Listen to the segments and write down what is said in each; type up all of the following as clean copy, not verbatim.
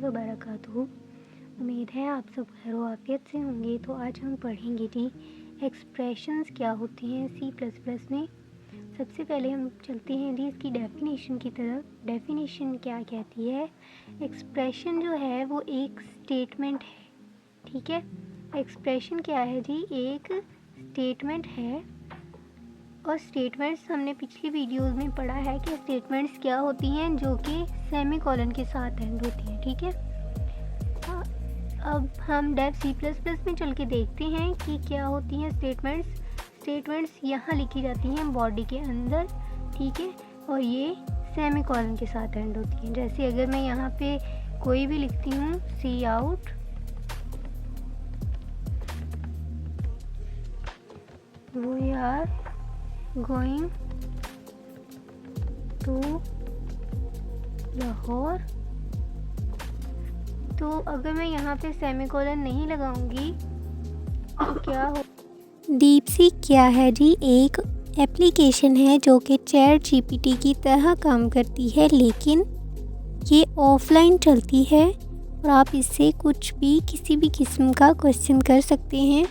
वबरकातुहू। उम्मीद है आप सब खैर आफियत से होंगे। तो आज हम पढ़ेंगे जी एक्सप्रेशंस क्या होती हैं C++ में। सबसे पहले हम चलते हैं जी इसकी डेफिनेशन की तरफ। डेफिनेशन क्या कहती है? एक्सप्रेशन जो है वो एक स्टेटमेंट है, ठीक है। एक्सप्रेशन क्या है जी? एक स्टेटमेंट है। और स्टेटमेंट्स हमने पिछली वीडियोस में पढ़ा है कि स्टेटमेंट्स क्या होती हैं, जो कि सेमीकोलन के साथ एंड होती हैं, ठीक है। अब हम डेव C++ में चल के देखते हैं कि क्या होती हैं स्टेटमेंट्स। स्टेटमेंट्स यहाँ लिखी जाती हैं बॉडी के अंदर, ठीक है, और ये सेमीकोलन के साथ एंड होती हैं। जैसे अगर मैं यहाँ पे कोई भी लिखती हूँ, cout, we are going to Lahore, तो अगर मैं यहाँ पे सेमीकोलन नहीं लगाऊंगी तो क्या हो? डीपसीक क्या है जी? एक एप्लीकेशन है जो कि ChatGPT की तरह काम करती है, लेकिन ये ऑफलाइन चलती है और आप इससे कुछ भी किसी भी किस्म का क्वेश्चन कर सकते हैं।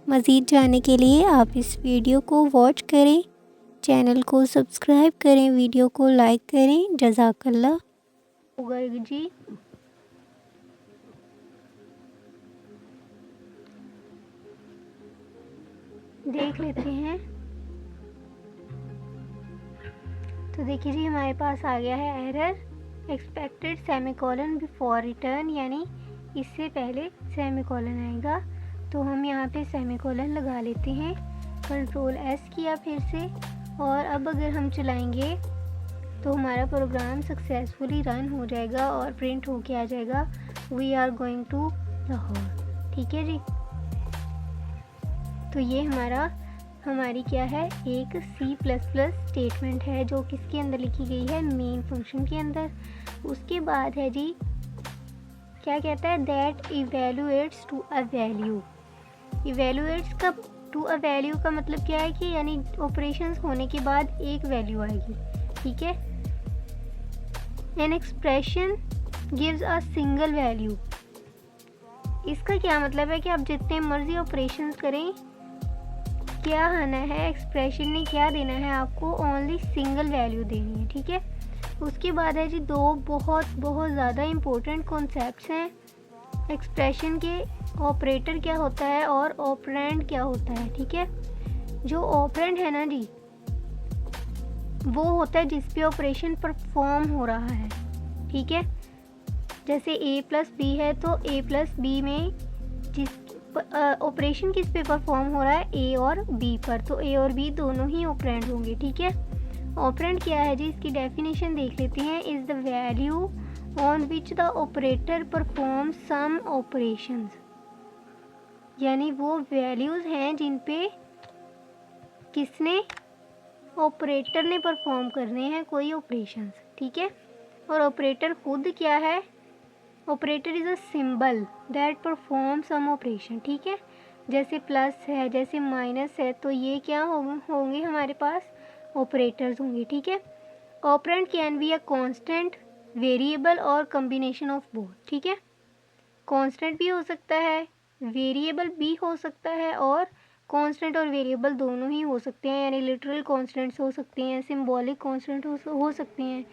मज़ीद जानने के लिए आप इस वीडियो को वॉच करें, चैनल को सब्सक्राइब करें, वीडियो को लाइक करें। जज़ाकल्लाह। होगा जी देख लेते हैं। तो देखिए जी हमारे पास आ गया है error expected semicolon before return, यानी इससे पहले सेमीकोलन आएगा। तो हम यहाँ पे सेमीकोलन लगा लेते हैं, कंट्रोल S किया फिर से, और अब अगर हम चलाएंगे तो हमारा प्रोग्राम सक्सेसफुली रन हो जाएगा और प्रिंट होके आ जाएगा we are going to Lahore, ठीक है जी। तो ये हमारी क्या है? एक C++ स्टेटमेंट है जो किसके अंदर लिखी गई है? मेन फंक्शन के अंदर। उसके बाद है जी क्या कहता है? That evaluates to a value. Evaluates का टू अ वैल्यू का मतलब क्या है कि यानी ऑपरेशंस होने के बाद एक वैल्यू आएगी, ठीक है। An expression gives a single value. इसका क्या मतलब है कि आप जितने मर्जी ऑपरेशंस करें, क्या आना है एक्सप्रेशन ने, क्या देना है आपको? ओनली सिंगल वैल्यू देनी है, ठीक है। उसके बाद है जी दो बहुत ज़्यादा इम्पोर्टेंट कॉन्सेप्ट्स हैं एक्सप्रेशन के। ऑपरेटर क्या होता है और ऑपरेंड क्या होता है, ठीक है। जो ऑपरेंड है ना जी, वो होता है जिस पे ऑपरेशन परफॉर्म हो रहा है, ठीक है। जैसे A+B है तो A+B में जिस ऑपरेशन किस पे परफॉर्म हो रहा है? A और B पर, तो A और B दोनों ही ऑपरेंड होंगे, ठीक है। ऑपरेंड क्या है जी? इसकी डेफिनेशन देख लेते हैं। Is the value on which the operator perform some operations, यानी वो वैल्यूज़ हैं जिन पे किसने? ऑपरेटर ने परफॉर्म करने हैं कोई ऑपरेशंस, ठीक है। और ऑपरेटर खुद क्या है? Operator is a symbol that perform some operation, ठीक है। जैसे प्लस है, जैसे माइनस है, तो ये क्या होंगे हमारे पास? ऑपरेटर्स होंगे, ठीक है। Operand can be a constant, variable और कॉम्बिनेशन ऑफ बोथ, ठीक है। कांस्टेंट भी हो सकता है, वेरिएबल भी हो सकता है, और कांस्टेंट और वेरिएबल दोनों ही हो सकते हैं, यानी लिटरल कांस्टेंट्स हो सकते हैं, सिंबॉलिक कांस्टेंट हो सकते हैं।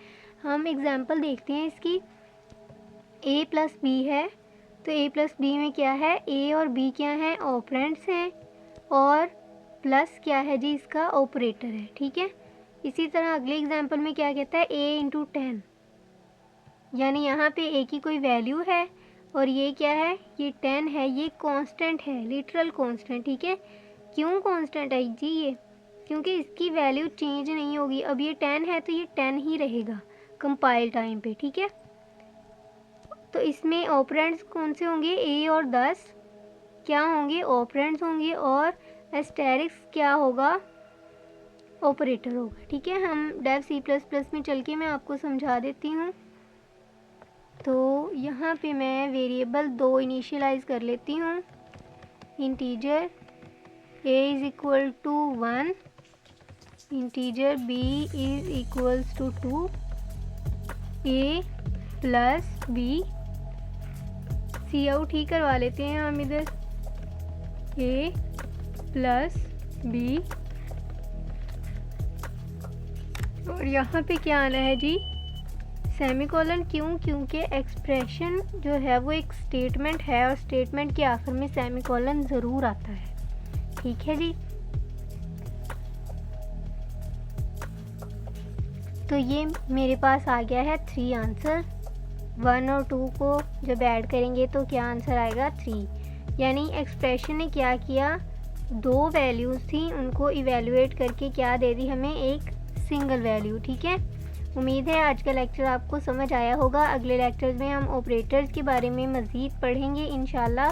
हम एग्जांपल देखते हैं इसकी। A+B है तो A+B में क्या है? A और B क्या हैं? ऑपरेंड्स हैं, और प्लस क्या है जी? इसका ऑपरेटर है, ठीक है। इसी तरह अगले एग्जांपल में क्या कहता है? A × 10, यानी यहाँ पे A की कोई वैल्यू है और ये क्या है? ये 10 है, ये कांस्टेंट है, लिटरल कांस्टेंट, ठीक है। क्यों कांस्टेंट है जी ये? क्योंकि इसकी वैल्यू चेंज नहीं होगी। अब ये 10 है तो ये 10 ही रहेगा कंपाइल टाइम पे, ठीक है। तो इसमें ऑपरेंड्स कौन से होंगे? A और 10 क्या होंगे? ऑपरेंड्स होंगे, और एस्टेरिक्स क्या होगा? ऑपरेटर होगा, ठीक है। हम डेव C++ में चल के मैं आपको समझा देती हूँ। तो यहाँ पे मैं वेरिएबल 2 इनिशियलाइज कर लेती हूँ। Integer A = 1, integer B = 2, A + B cout ही करवा लेते हैं हम इधर, ए प्लस बी, और यहाँ पे क्या आना है जी, सेमीकोलन। क्यों? क्योंकि एक्सप्रेशन जो है वो एक स्टेटमेंट है और स्टेटमेंट के आखिर में सेमीकोलन ज़रूर आता है। ठीक है जी। तो ये मेरे पास आ गया है 3 आंसर। 1 और 2 को जब ऐड करेंगे तो क्या आंसर आएगा 3। यानी एक्सप्रेशन ने क्या किया, 2 वैल्यूज़ थी उनको इवेलुएट करके क्या दे दी हमें, एक सिंगल वैल्यू। ठीक है। उम्मीद है आज का लेक्चर आपको समझ आया होगा। अगले लेक्चर्स में हम ऑपरेटर्स के बारे में मज़ीद पढ़ेंगे इंशाल्लाह।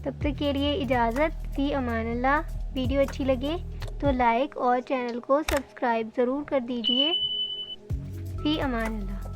तब तक के लिए इजाज़त। फ़ी अमान अल्लाह। वीडियो अच्छी लगे तो लाइक और चैनल को सब्सक्राइब ज़रूर कर दीजिए। फ़ी अमान अल्लाह।